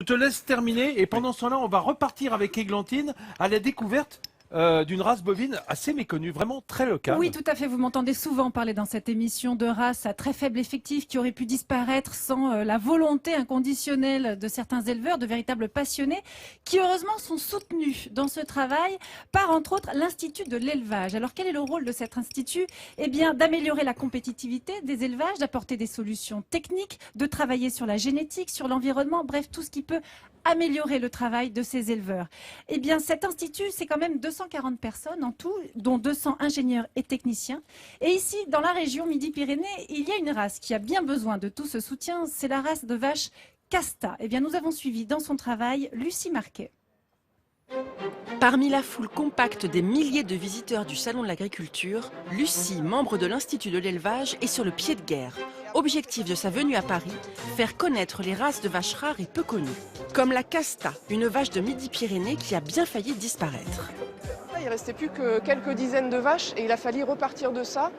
te laisse terminer et pendant ce temps-là, on va repartir avec Églantine à la découverte d'une race bovine assez méconnue, vraiment très locale. Oui, tout à fait. Vous m'entendez souvent parler dans cette émission de races à très faible effectif qui auraient pu disparaître sans la volonté inconditionnelle de certains éleveurs, de véritables passionnés, qui heureusement sont soutenus dans ce travail par, entre autres, l'Institut de l'élevage. Alors, quel est le rôle de cet institut? Eh bien, d'améliorer la compétitivité des élevages, d'apporter des solutions techniques, de travailler sur la génétique, sur l'environnement, bref, tout ce qui peut améliorer le travail de ces éleveurs. Eh bien, cet institut, c'est quand même 240 personnes en tout, dont 200 ingénieurs et techniciens. Et ici, dans la région Midi-Pyrénées, il y a une race qui a bien besoin de tout ce soutien, c'est la race de vache Casta. Eh bien, nous avons suivi dans son travail Lucie Marquet. Parmi la foule compacte des milliers de visiteurs du Salon de l'Agriculture, Lucie, membre de l'Institut de l'élevage, est sur le pied de guerre. Objectif de sa venue à Paris, faire connaître les races de vaches rares et peu connues. Comme la Casta, une vache de Midi-Pyrénées qui a bien failli disparaître. Il ne restait plus que quelques dizaines de vaches et il a fallu repartir de ça,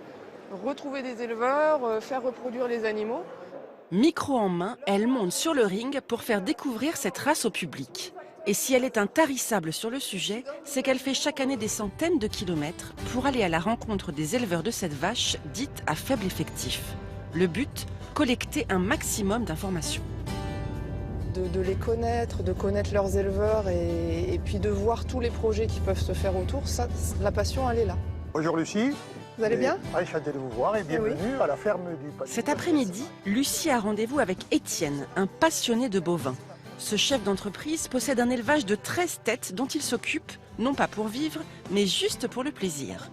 retrouver des éleveurs, faire reproduire les animaux. Micro en main, elle monte sur le ring pour faire découvrir cette race au public. Et si elle est intarissable sur le sujet, c'est qu'elle fait chaque année des centaines de kilomètres pour aller à la rencontre des éleveurs de cette vache dite à faible effectif. Le but, collecter un maximum d'informations. De les connaître, de connaître leurs éleveurs et puis de voir tous les projets qui peuvent se faire autour, ça, la passion, elle est là. Bonjour Lucie. Vous allez bien? Enchanté de vous voir et bienvenue à la ferme du Patis. Cet après-midi, Lucie a rendez-vous avec Étienne, un passionné de bovins. Ce chef d'entreprise possède un élevage de 13 têtes dont il s'occupe, non pas pour vivre, mais juste pour le plaisir.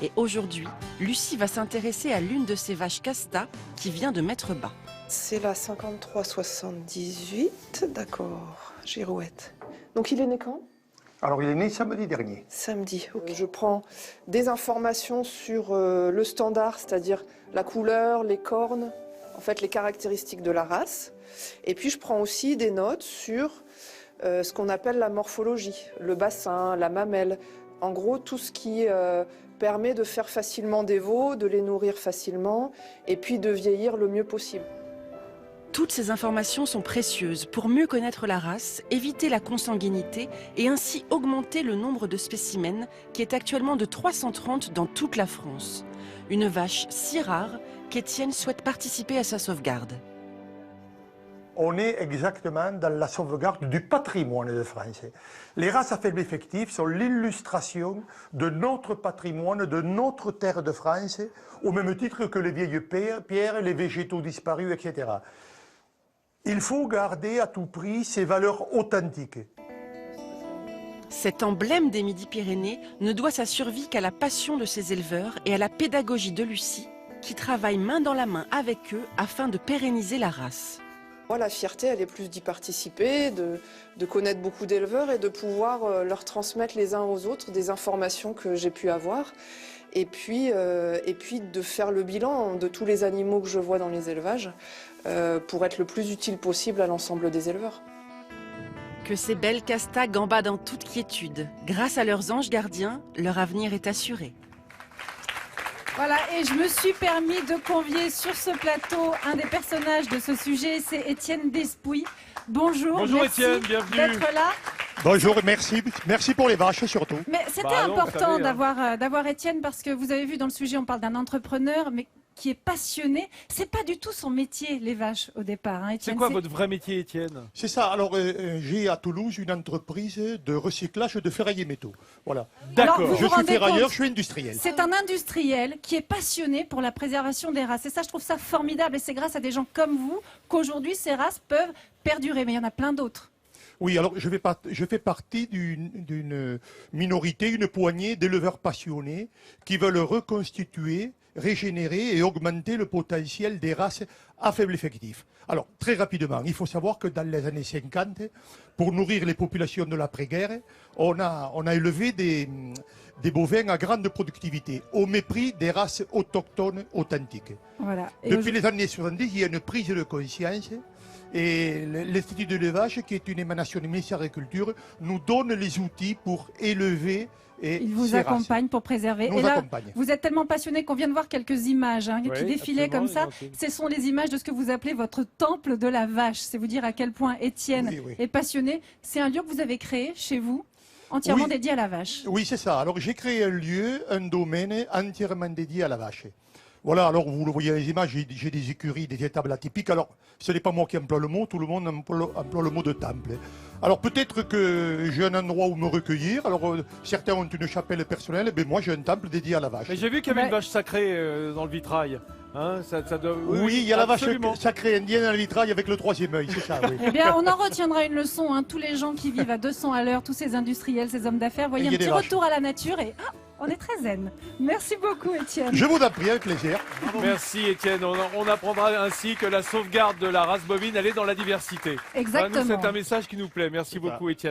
Et aujourd'hui, Lucie va s'intéresser à l'une de ces vaches Casta qui vient de mettre bas. C'est la 5378, d'accord, Girouette. Donc il est né quand? Alors il est né samedi dernier. Samedi, ok. Je prends des informations sur le standard, c'est-à-dire la couleur, les cornes, en fait les caractéristiques de la race. Et puis je prends aussi des notes sur ce qu'on appelle la morphologie, le bassin, la mamelle. En gros, tout ce qui permet de faire facilement des veaux, de les nourrir facilement et puis de vieillir le mieux possible. Toutes ces informations sont précieuses pour mieux connaître la race, éviter la consanguinité et ainsi augmenter le nombre de spécimens qui est actuellement de 330 dans toute la France. Une vache si rare qu'Étienne souhaite participer à sa sauvegarde. On est exactement dans la sauvegarde du patrimoine de France. Les races à faible effectif sont l'illustration de notre patrimoine, de notre terre de France, au même titre que les vieilles pierres, les végétaux disparus, etc. Il faut garder à tout prix ces valeurs authentiques. Cet emblème des Midi-Pyrénées ne doit sa survie qu'à la passion de ses éleveurs et à la pédagogie de Lucie, qui travaille main dans la main avec eux afin de pérenniser la race. Moi, la fierté, elle est plus d'y participer, de connaître beaucoup d'éleveurs et de pouvoir leur transmettre les uns aux autres des informations que j'ai pu avoir. Et puis de faire le bilan de tous les animaux que je vois dans les élevages pour être le plus utile possible à l'ensemble des éleveurs. Que ces belles Casta gambadent en toute quiétude. Grâce à leurs anges gardiens, leur avenir est assuré. Voilà, et je me suis permis de convier sur ce plateau un des personnages de ce sujet, c'est Étienne Despouy. Bonjour, Bonjour merci Étienne, bienvenue. d'être là. Bonjour, merci pour les vaches surtout. Mais c'était non, important vous savez, d'avoir Étienne parce que vous avez vu dans le sujet, on parle d'un entrepreneur, mais qui est passionné. C'est pas du tout son métier, les vaches, au départ. Hein, Étienne. C'est quoi votre vrai métier, Étienne? C'est ça, alors j'ai à Toulouse une entreprise de recyclage de ferrailles et métaux. Voilà. Alors, D'accord. vous Je suis rendez ferrailleur, compte, je suis industriel. C'est un industriel qui est passionné pour la préservation des races. Et ça, je trouve ça formidable. Et c'est grâce à des gens comme vous qu'aujourd'hui, ces races peuvent perdurer. Mais il y en a plein d'autres. Oui, alors je fais partie d'une minorité, une poignée d'éleveurs passionnés qui veulent reconstituer, régénérer et augmenter le potentiel des races à faible effectif. Alors, très rapidement, il faut savoir que dans les années 50, pour nourrir les populations de l'après-guerre, on a élevé des bovins à grande productivité, au mépris des races autochtones authentiques. Voilà. Et Depuis les années 70, il y a une prise de conscience Et l'Institut de l'élevage, qui est une émanation du ministère de l'Agriculture, nous donne les outils pour élever et Il vous ces races. accompagne pour préserver. Nous Et là, accompagne. vous êtes tellement passionné qu'on vient de voir quelques images qui Oui, défilaient comme ça. absolument, Ce sont les images de ce que vous appelez votre temple de la vache. C'est vous dire à quel point Étienne Oui, oui. est passionné. C'est un lieu que vous avez créé chez vous, entièrement Oui. dédié à la vache. Oui, c'est ça. Alors j'ai créé un lieu, un domaine entièrement dédié à la vache. Voilà, alors vous le voyez dans les images, j'ai des écuries, des étables atypiques. Alors, ce n'est pas moi qui emploie le mot, tout le monde emploie le mot de temple. Alors peut-être que j'ai un endroit où me recueillir. Alors certains ont une chapelle personnelle, mais moi j'ai un temple dédié à la vache. Mais j'ai vu qu'il y avait Ouais. une vache sacrée dans le vitrail. Hein, ça doit... Oui, il y a la vache absolument. sacrée indienne dans le vitrail avec le troisième œil, c'est ça, oui. Eh bien, on en retiendra une leçon. Tous les gens qui vivent à 200 à l'heure, tous ces industriels, ces hommes d'affaires, voyez Il y un a des petit vaches. retour à la nature et on est très zen. Merci beaucoup, Étienne. Je vous en prie, avec plaisir. Merci Étienne. On apprendra ainsi que la sauvegarde de la race bovine, elle est dans la diversité. Voilà, nous, Exactement. c'est un message qui nous plaît. Merci beaucoup Étienne.